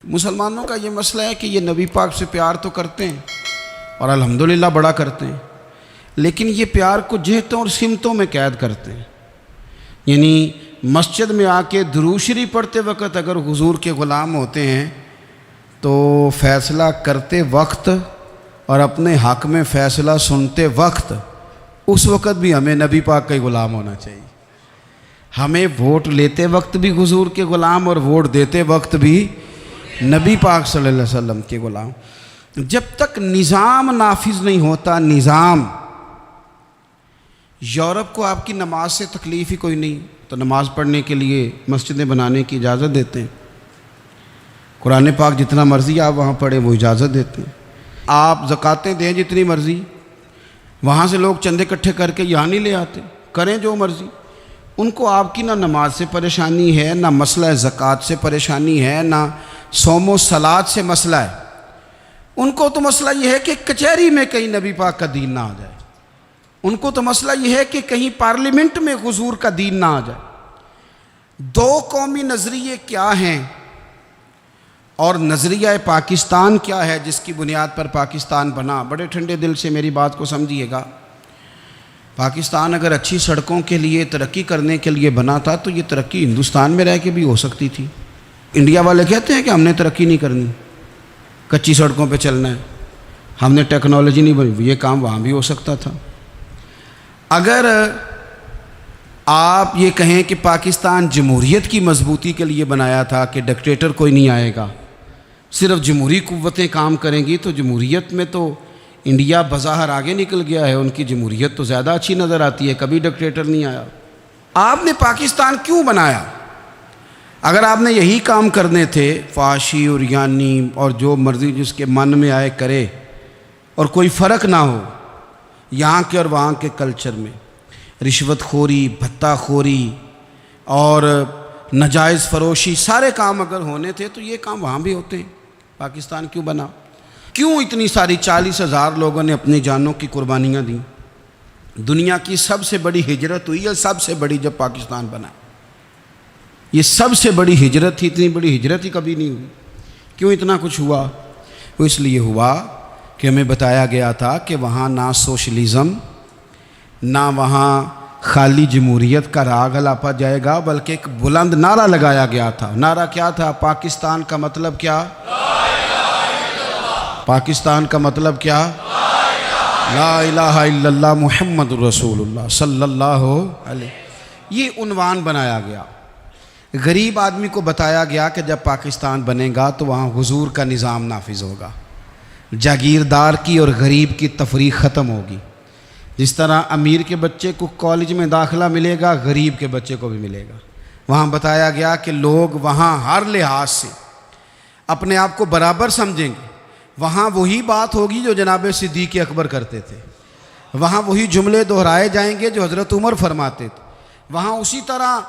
مسلمانوں کا یہ مسئلہ ہے کہ یہ نبی پاک سے پیار تو کرتے ہیں اور الحمدللہ بڑا کرتے ہیں، لیکن یہ پیار کو جہتوں اور سمتوں میں قید کرتے ہیں۔ یعنی مسجد میں آ کے درود شریف پڑھتے وقت اگر حضور کے غلام ہوتے ہیں تو فیصلہ کرتے وقت اور اپنے حق میں فیصلہ سنتے وقت اس وقت بھی ہمیں نبی پاک کا ہی غلام ہونا چاہیے۔ ہمیں ووٹ لیتے وقت بھی حضور کے غلام اور ووٹ دیتے وقت بھی نبی پاک صلی اللہ علیہ وسلم کے غلام۔ جب تک نظام نافذ نہیں ہوتا، نظام، یورپ کو آپ کی نماز سے تکلیف ہی کوئی نہیں تو نماز پڑھنے کے لیے مسجدیں بنانے کی اجازت دیتے ہیں، قرآن پاک جتنا مرضی آپ وہاں پڑھیں وہ اجازت دیتے ہیں، آپ زکاتیں دیں جتنی مرضی، وہاں سے لوگ چندے اکٹھے کر کے یہاں نہیں لے آتے، کریں جو مرضی۔ ان کو آپ کی نہ نماز سے پریشانی ہے، نہ مسئلہ زکوٰۃ سے پریشانی ہے، نہ صوم و صلات سے مسئلہ ہے۔ ان کو تو مسئلہ یہ ہے کہ کچہری میں کہیں نبی پاک کا دین نہ آ جائے، ان کو تو مسئلہ یہ ہے کہ کہیں پارلیمنٹ میں حضور کا دین نہ آ جائے۔ دو قومی نظریے کیا ہیں اور نظریہ پاکستان کیا ہے جس کی بنیاد پر پاکستان بنا؟ بڑے ٹھنڈے دل سے میری بات کو سمجھیے گا۔ پاکستان اگر اچھی سڑکوں کے لیے ترقی کرنے کے لیے بنا تھا تو یہ ترقی ہندوستان میں رہ کے بھی ہو سکتی تھی۔ انڈیا والے کہتے ہیں کہ ہم نے ترقی نہیں کرنی، کچی سڑکوں پہ چلنا ہے، ہم نے ٹیکنالوجی نہیں بنی، یہ کام وہاں بھی ہو سکتا تھا۔ اگر آپ یہ کہیں کہ پاکستان جمہوریت کی مضبوطی کے لیے بنایا تھا کہ ڈکٹیٹر کوئی نہیں آئے گا، صرف جمہوری قوتیں کام کریں گی، تو جمہوریت میں تو انڈیا بظاہر آگے نکل گیا ہے، ان کی جمہوریت تو زیادہ اچھی نظر آتی ہے، کبھی ڈکٹیٹر نہیں آیا۔ آپ نے پاکستان کیوں بنایا؟ اگر آپ نے یہی کام کرنے تھے، فحاشی اور یانی اور جو مرضی جس کے من میں آئے کرے اور کوئی فرق نہ ہو یہاں کے اور وہاں کے کلچر میں، رشوت خوری، بھتہ خوری اور ناجائز فروشی، سارے کام اگر ہونے تھے تو یہ کام وہاں بھی ہوتے ہیں۔ پاکستان کیوں بنا؟ کیوں اتنی ساری 40,000 لوگوں نے اپنی جانوں کی قربانیاں دیں؟ دنیا کی سب سے بڑی ہجرت ہوئی ہے، سب سے بڑی، جب پاکستان بنا، یہ سب سے بڑی ہجرت تھی، اتنی بڑی ہجرت ہی کبھی نہیں ہوئی۔ کیوں اتنا کچھ ہوا؟ وہ اس لیے ہوا کہ ہمیں بتایا گیا تھا کہ وہاں نہ سوشلزم، نہ وہاں خالی جمہوریت کا راگ الاپا جائے گا، بلکہ ایک بلند نعرہ لگایا گیا تھا۔ نعرہ کیا تھا؟ پاکستان کا مطلب کیا؟ پاکستان کا مطلب کیا؟ لا الہ الا اللہ محمد رسول اللہ صلی اللہ علیہ۔ یہ عنوان بنایا گیا، غریب آدمی کو بتایا گیا کہ جب پاکستان بنے گا تو وہاں حضور کا نظام نافذ ہوگا، جاگیردار کی اور غریب کی تفریق ختم ہوگی۔ جس طرح امیر کے بچے کو کالج میں داخلہ ملے گا، غریب کے بچے کو بھی ملے گا۔ وہاں بتایا گیا کہ لوگ وہاں ہر لحاظ سے اپنے آپ کو برابر سمجھیں گے۔ وہاں وہی بات ہوگی جو جناب صدیق اکبر کرتے تھے، وہاں وہی جملے دہرائے جائیں گے جو حضرت عمر فرماتے تھے، وہاں اسی طرح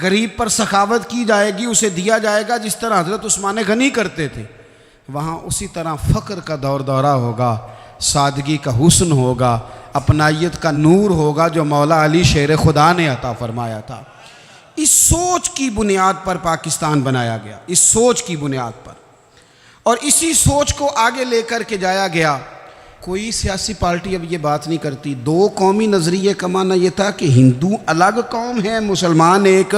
غریب پر سخاوت کی جائے گی، اسے دیا جائے گا جس طرح حضرت عثمان غنی کرتے تھے، وہاں اسی طرح فقر کا دور دورہ ہوگا، سادگی کا حسن ہوگا، اپنائیت کا نور ہوگا جو مولا علی شیر خدا نے عطا فرمایا تھا۔ اس سوچ کی بنیاد پر پاکستان بنایا گیا، اس سوچ کی بنیاد پر، اور اسی سوچ کو آگے لے کر کے جایا گیا۔ کوئی سیاسی پارٹی اب یہ بات نہیں کرتی۔ دو قومی نظریے کا معنی یہ تھا کہ ہندو الگ قوم ہے، مسلمان ایک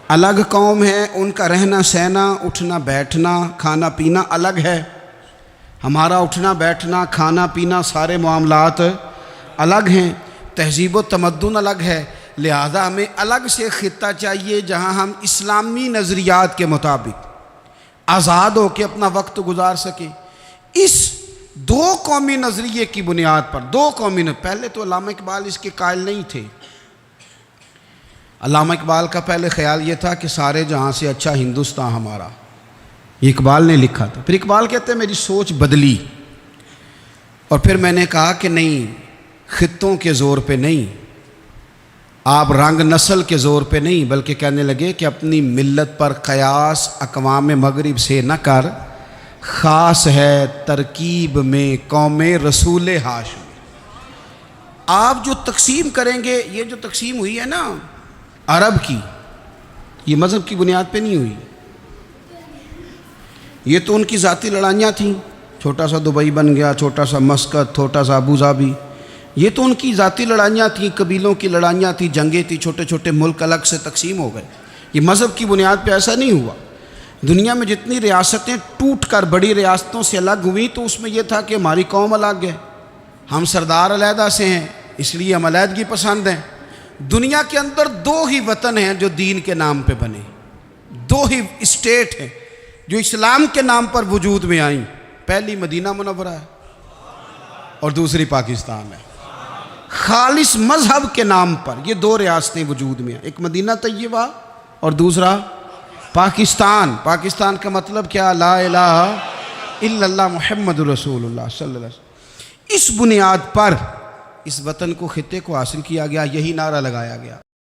الگ قوم ہے، ان کا رہنا سہنا، اٹھنا بیٹھنا، کھانا پینا الگ ہے، ہمارا اٹھنا بیٹھنا، کھانا پینا، سارے معاملات الگ ہیں، تہذیب و تمدن الگ ہے، لہذا ہمیں الگ سے خطہ چاہیے جہاں ہم اسلامی نظریات کے مطابق آزاد ہو کے اپنا وقت گزار سکیں۔ اس دو قومی نظریے کی بنیاد پر، دو قومی پہلے تو علامہ اقبال اس کے قائل نہیں تھے۔ علامہ اقبال کا پہلے خیال یہ تھا کہ سارے جہاں سے اچھا ہندوستان ہمارا، یہ اقبال نے لکھا تھا۔ پھر اقبال کہتے ہیں میری سوچ بدلی، اور پھر میں نے کہا کہ نہیں، خطوں کے زور پہ نہیں، آپ رنگ نسل کے زور پہ نہیں، بلکہ کہنے لگے کہ اپنی ملت پر قیاس اقوام مغرب سے نہ کر، خاص ہے ترکیب میں قوم رسول ہاشم۔ آپ جو تقسیم کریں گے، یہ جو تقسیم ہوئی ہے نا عرب کی، یہ مذہب کی بنیاد پہ نہیں ہوئی، یہ تو ان کی ذاتی لڑائیاں تھیں، چھوٹا سا دبئی بن گیا، چھوٹا سا مسقط، چھوٹا سا ابو ظبی، یہ تو ان کی ذاتی لڑائیاں تھیں، قبیلوں کی لڑائیاں تھیں، جنگیں تھیں، چھوٹے چھوٹے ملک الگ سے تقسیم ہو گئے۔ یہ مذہب کی بنیاد پہ ایسا نہیں ہوا۔ دنیا میں جتنی ریاستیں ٹوٹ کر بڑی ریاستوں سے الگ ہوئیں تو اس میں یہ تھا کہ ہماری قوم الگ ہے، ہم سردار علیحدہ سے ہیں، اس لیے ہم علیحدگی پسند ہیں۔ دنیا کے اندر دو ہی وطن ہیں جو دین کے نام پہ بنے، دو ہی اسٹیٹ ہیں جو اسلام کے نام پر وجود میں آئیں، پہلی مدینہ منورہ ہے اور دوسری پاکستان ہے۔ خالص مذہب کے نام پر یہ دو ریاستیں وجود میں ہیں، ایک مدینہ طیبہ اور دوسرا پاکستان۔ پاکستان کا مطلب کیا؟ لا الہ الا اللہ محمد رسول اللہ صلی اللہ علیہ وسلم۔ اس بنیاد پر اس وطن کو، خطے کو حاصل کیا گیا، یہی نعرہ لگایا گیا